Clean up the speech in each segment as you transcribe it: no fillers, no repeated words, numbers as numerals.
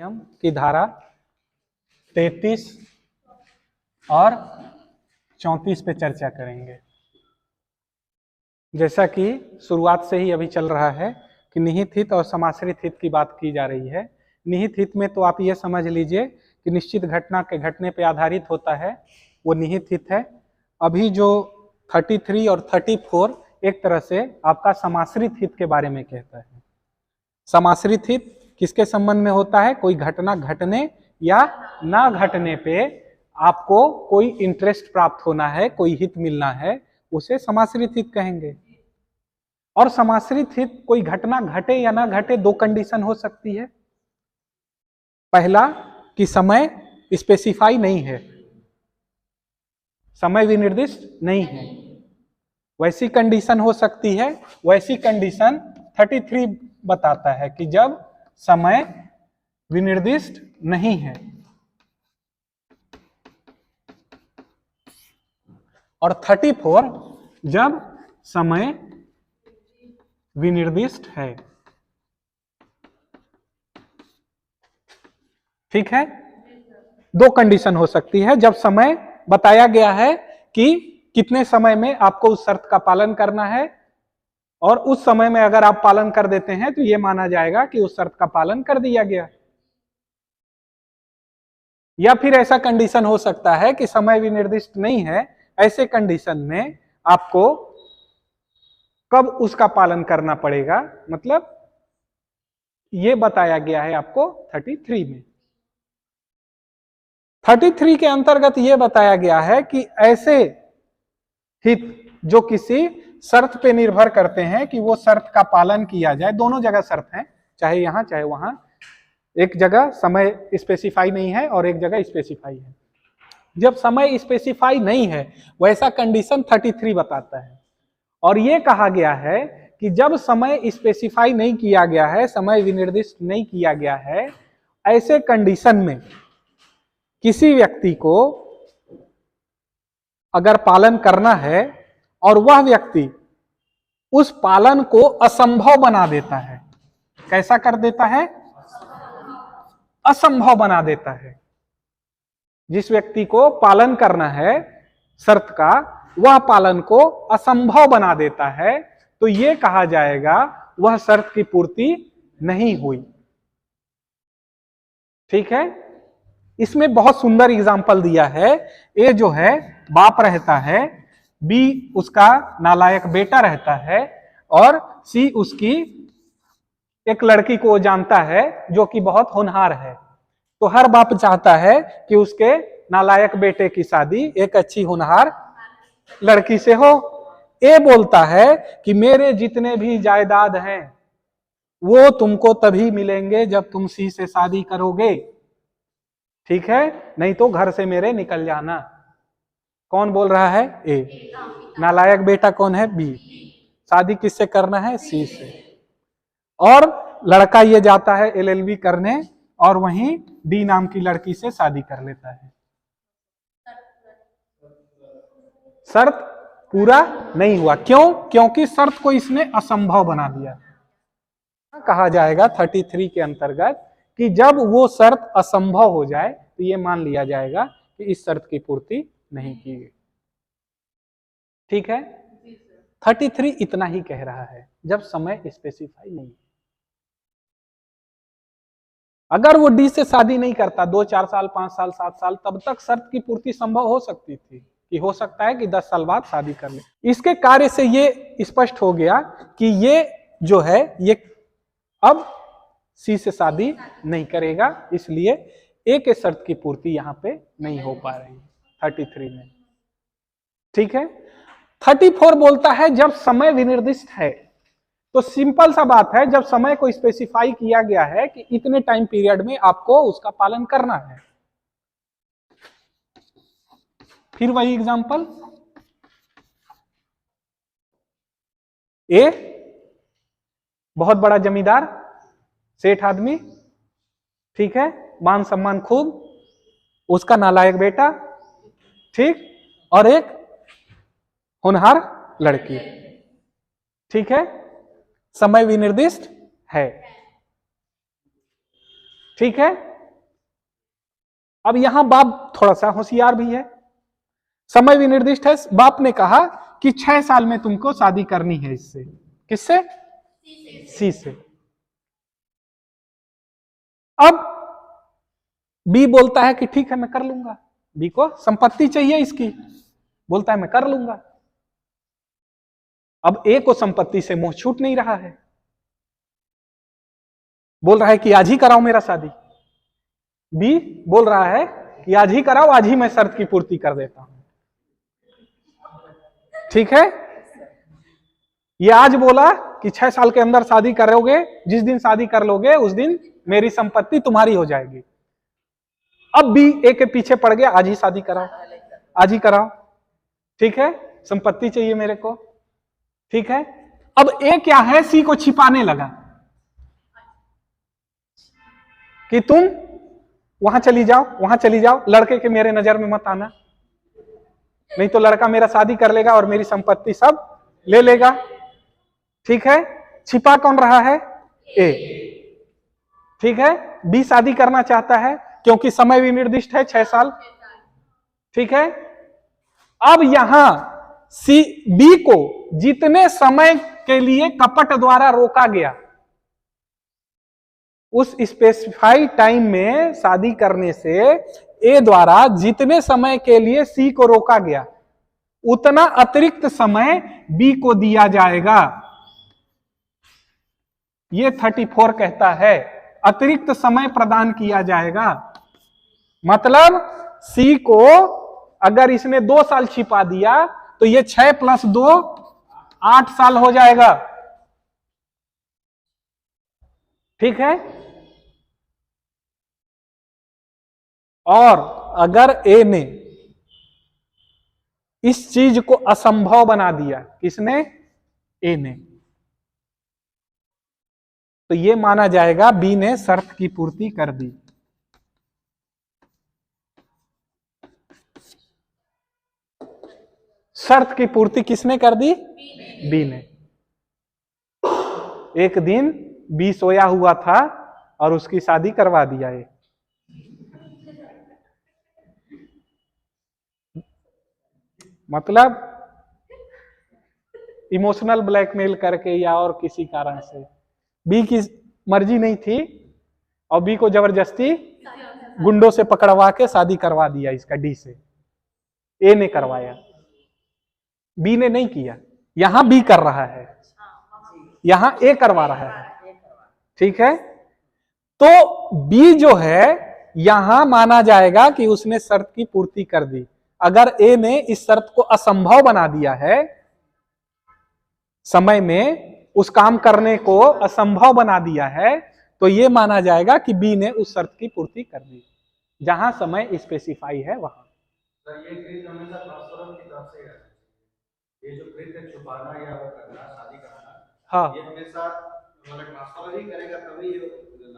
नियम की धारा 33 और 34 पे चर्चा करेंगे। जैसा कि शुरुआत से ही अभी चल रहा है कि निहित हित और समाश्रित हित की बात की जा रही है। निहित हित में तो आप ये समझ लीजिए कि निश्चित घटना के घटने पे आधारित होता है, वो निहित हित है। अभी जो 33 और 34 एक तरह से आपका समाश्रित हित के बारे में कहता है। समाश्रित हित किसके संबंध में होता है? कोई घटना घटने या ना घटने पे आपको कोई इंटरेस्ट प्राप्त होना है, कोई हित मिलना है, उसे समाश्रित हित कहेंगे। और समाश्रित हित कोई घटना घटे या ना घटे, दो कंडीशन हो सकती है। पहला कि समय स्पेसिफाई नहीं है, समय विनिर्दिष्ट नहीं है, वैसी कंडीशन हो सकती है। वैसी कंडीशन 33 बताता है कि जब समय विनिर्दिष्ट नहीं है। और 34 जब समय विनिर्दिष्ट है। ठीक है, दो कंडीशन हो सकती है। जब समय बताया गया है कि कितने समय में आपको उस शर्त का पालन करना है, और उस समय में अगर आप पालन कर देते हैं तो यह माना जाएगा कि उस शर्त का पालन कर दिया गया। या फिर ऐसा कंडीशन हो सकता है कि समय विनिर्दिष्ट नहीं है, ऐसे कंडीशन में आपको कब उसका पालन करना पड़ेगा, मतलब यह बताया गया है आपको 33 में। 33 के अंतर्गत यह बताया गया है कि ऐसे हित जो किसी शर्त पे निर्भर करते हैं कि वो शर्त का पालन किया जाए, दोनों जगह शर्त है, चाहे यहां चाहे वहां। एक जगह समय स्पेसिफाई नहीं है और एक जगह स्पेसिफाई है। जब समय स्पेसिफाई नहीं है वैसा कंडीशन 33 बताता है। और यह कहा गया है कि जब समय स्पेसिफाई नहीं किया गया है, समय विनिर्दिष्ट नहीं किया गया है, ऐसे कंडीशन में किसी व्यक्ति को अगर पालन करना है और वह व्यक्ति उस पालन को असंभव बना देता है, कैसा कर देता है? असंभव बना देता है। जिस व्यक्ति को पालन करना है शर्त का, वह पालन को असंभव बना देता है, तो यह कहा जाएगा वह शर्त की पूर्ति नहीं हुई। ठीक है, इसमें बहुत सुंदर एग्जाम्पल दिया है। ए जो है बाप रहता है, बी उसका नालायक बेटा रहता है, और सी उसकी एक लड़की को जानता है जो कि बहुत होनहार है। तो हर बाप चाहता है कि उसके नालायक बेटे की शादी एक अच्छी होनहार लड़की से हो। ए बोलता है कि मेरे जितने भी जायदाद हैं वो तुमको तभी मिलेंगे जब तुम सी से शादी करोगे, ठीक है, नहीं तो घर से मेरे निकल जाना। कौन बोल रहा है? ए। नालायक बेटा कौन है? बी। शादी किससे करना है? सी से। और लड़का ये जाता है LLB करने और वहीं डी नाम की लड़की से शादी कर लेता है। शर्त पूरा नहीं हुआ। क्यों? क्योंकि शर्त को इसने असंभव बना दिया। कहा जाएगा 33 के अंतर्गत कि जब वो शर्त असंभव हो जाए तो ये मान लिया जाएगा कि इस शर्त की पूर्ति नहीं की गई। ठीक है, 33 इतना ही कह रहा है जब समय स्पेसिफाई नहीं। अगर वो डी से शादी नहीं करता 2 4 साल 5 साल 7 साल, तब तक शर्त की पूर्ति संभव हो सकती थी कि हो सकता है कि 10 साल बाद शादी कर ले। इसके कार्य से ये स्पष्ट हो गया कि ये जो है ये अब सी से शादी नहीं करेगा, इसलिए ए के शर्त की पूर्ति यहां पे नहीं हो पा रही 33 में। ठीक है, 34 बोलता है जब समय विनिर्दिष्ट है। तो सिंपल सा बात है, जब समय को स्पेसिफाई किया गया है कि इतने टाइम पीरियड में आपको उसका पालन करना है। फिर वही एग्जांपल, ए बहुत बड़ा जमींदार सेठ आदमी, ठीक है, मान सम्मान खूब, उसका नालायक बेटा, ठीक, और एक होनहार लड़की, ठीक है, समय विनिर्दिष्ट है। ठीक है, अब यहां बाप थोड़ा सा होशियार भी है, समय भी निर्दिष्ट है। बाप ने कहा कि 6 साल में तुमको शादी करनी है इससे। किससे? सी से। अब बी बोलता है कि ठीक है मैं कर लूंगा, बी को संपत्ति चाहिए इसकी, बोलता है मैं कर लूंगा। अब ए को संपत्ति से मोह छूट नहीं रहा है, बोल रहा है कि आज ही कराओ मेरा शादी। बी बोल रहा है कि आज ही कराओ, आज ही मैं शर्त की पूर्ति कर देता हूं। ठीक है, ये आज बोला कि 6 साल के अंदर शादी करोगे, जिस दिन शादी कर लोगे उस दिन मेरी संपत्ति तुम्हारी हो जाएगी। अब बी ए के पीछे पड़ गया, आज ही शादी कराओ, आज ही कराओ। ठीक है, संपत्ति चाहिए मेरे को। ठीक है, अब ए क्या है, सी को छिपाने लगा कि तुम वहां चली जाओ, वहां चली जाओ, लड़के के मेरे नजर में मत आना, नहीं तो लड़का मेरा शादी कर लेगा और मेरी संपत्ति सब ले लेगा। ठीक है, छिपा कौन रहा है? ए। ठीक है, बी शादी करना चाहता है क्योंकि समय भी निर्दिष्ट है 6 साल। ठीक है, अब यहां सी बी को जितने समय के लिए कपट द्वारा रोका गया, उस स्पेसिफाइड टाइम में शादी करने से ए द्वारा जितने समय के लिए सी को रोका गया, उतना अतिरिक्त समय बी को दिया जाएगा। ये 34 कहता है अतिरिक्त समय प्रदान किया जाएगा। मतलब सी को अगर इसने 2 साल छिपा दिया तो ये 6 + 2 8 साल हो जाएगा। ठीक है, और अगर ए ने इस चीज को असंभव बना दिया, किसने? ए ने, तो यह माना जाएगा बी ने शर्त की पूर्ति कर दी। शर्त की पूर्ति किसने कर दी? बी ने। एक दिन बी सोया हुआ था और उसकी शादी करवा दिया है। मतलब इमोशनल ब्लैकमेल करके या और किसी कारण से, बी की मर्जी नहीं थी और बी को जबरदस्ती गुंडों से पकड़वा के शादी करवा दिया इसका डी से। ए ने करवाया, बी ने नहीं किया। यहां बी कर रहा है, यहां ए करवा रहा है। ठीक है, तो बी जो है यहां माना जाएगा कि उसने शर्त की पूर्ति कर दी। अगर ए ने इस शर्त को असंभव बना दिया है, समय में उस काम करने को असंभव बना दिया है, तो यह माना जाएगा कि बी ने उस शर्त की पूर्ति कर दी जहां समय स्पेसिफाई है वहां। सर ये कृत्य हमेशा ट्रांसफर की तरफ से है, ये जो कृत्य छुपाना या वो करना, शादी कराना, हाँ, ये हमेशा मतलब ट्रांसफर ही करेगा तभी।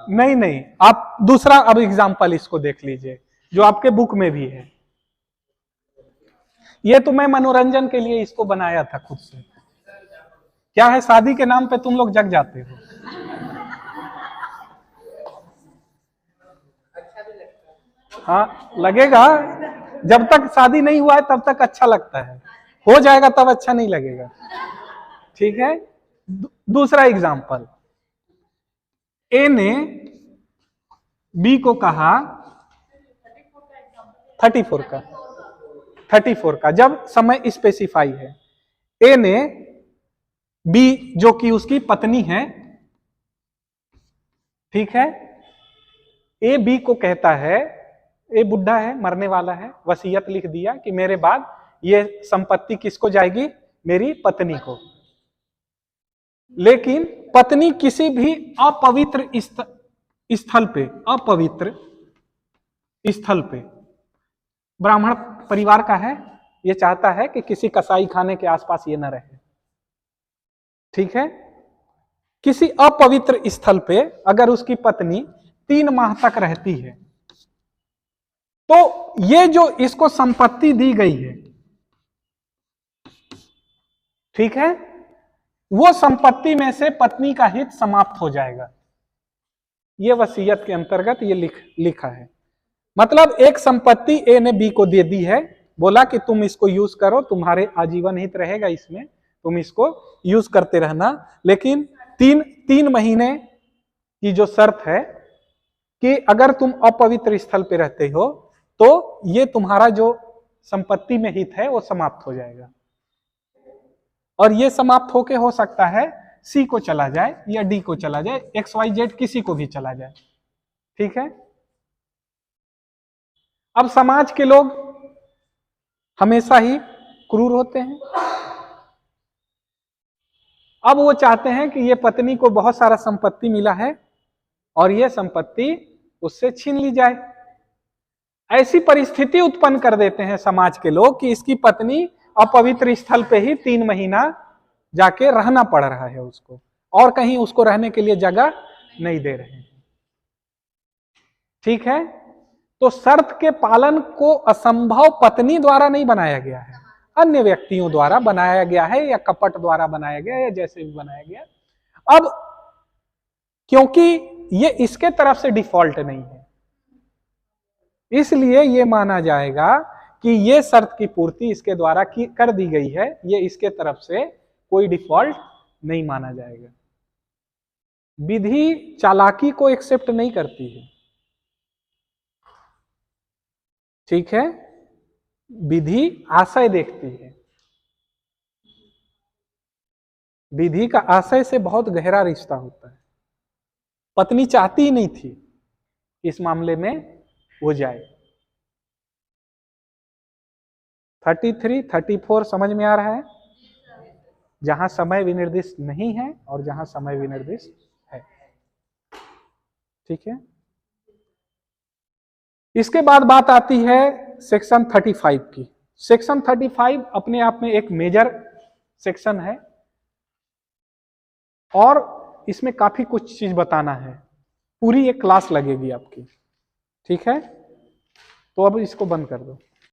नहीं नहीं, आप दूसरा अब एग्जांपल इसको देख लीजिए जो आपके बुक में भी है। ये तो मैं मनोरंजन के लिए इसको बनाया था खुद से। क्या है, शादी के नाम पे तुम लोग जग जाते हो। हाँ लगेगा, जब तक शादी नहीं हुआ है तब तक अच्छा लगता है, हो जाएगा तब अच्छा नहीं लगेगा। ठीक है, दूसरा एग्जांपल, ए ने बी को कहा 34 का जब समय स्पेसिफाई है, ए ने बी जो कि उसकी पत्नी है, ठीक है, ए बी को कहता है, ए बुढ़ा है, मरने वाला है, वसीयत लिख दिया कि मेरे बाद ये संपत्ति किसको जाएगी? मेरी पत्नी को। लेकिन पत्नी किसी भी अपवित्र स्थल पे, अपवित्र स्थल पे, ब्राह्मण परिवार का है, ये चाहता है कि किसी कसाई खाने के आसपास ये न रहे। ठीक है, किसी अपवित्र स्थल पे अगर उसकी पत्नी 3 माह तक रहती है, तो ये जो इसको संपत्ति दी गई है, ठीक है, वो संपत्ति में से पत्नी का हित समाप्त हो जाएगा। ये वसीयत के अंतर्गत ये लिखा है। मतलब एक संपत्ति ए ने बी को दे दी है, बोला कि तुम इसको यूज करो, तुम्हारे आजीवन हित रहेगा इसमें, तुम इसको यूज करते रहना, लेकिन तीन महीने की जो शर्त है कि अगर तुम अपवित्र स्थल पे रहते हो तो ये तुम्हारा जो संपत्ति में हित है वो समाप्त हो जाएगा, और ये समाप्त होके हो सकता है सी को चला जाए या डी को चला जाए, XYZ किसी को भी चला जाए। ठीक है। अब समाज के लोग हमेशा ही क्रूर होते हैं। अब वो चाहते हैं कि ये पत्नी को बहुत सारा संपत्ति मिला है और ये संपत्ति उससे छीन ली जाए। ऐसी परिस्थिति उत्पन्न कर देते हैं समाज के लोग कि इसकी पत्नी अपवित्र स्थल पे ही 3 महीना जाके रहना पड़ रहा है उसको, और कहीं उसको रहने के लिए जगह नहीं दे रहे हैं। ठीक है। तो शर्त के पालन को असंभव पत्नी द्वारा नहीं बनाया गया है, अन्य व्यक्तियों द्वारा बनाया गया है, या कपट द्वारा बनाया गया, या जैसे भी बनाया गया। अब क्योंकि ये इसके तरफ से डिफॉल्ट नहीं है, इसलिए ये माना जाएगा कि ये शर्त की पूर्ति इसके द्वारा कर दी गई है, ये इसके तरफ से कोई डिफॉल्ट नहीं माना जाएगा। विधि चालाकी को एक्सेप्ट नहीं करती है। ठीक है। विधि आशय देखती है। विधि का आशय से बहुत गहरा रिश्ता होता है। पत्नी चाहती ही नहीं थी इस मामले में हो जाए। 33, 34 समझ में आ रहा है? जहां समय विनिर्दिष्ट नहीं है और जहां समय विनिर्दिष्ट है। ठीक है। इसके बाद बात आती है सेक्शन 35 की। सेक्शन 35 अपने आप में एक मेजर सेक्शन है और इसमें काफी कुछ चीज बताना है, पूरी एक क्लास लगेगी आपकी। ठीक है। तो अब इसको बंद कर दो।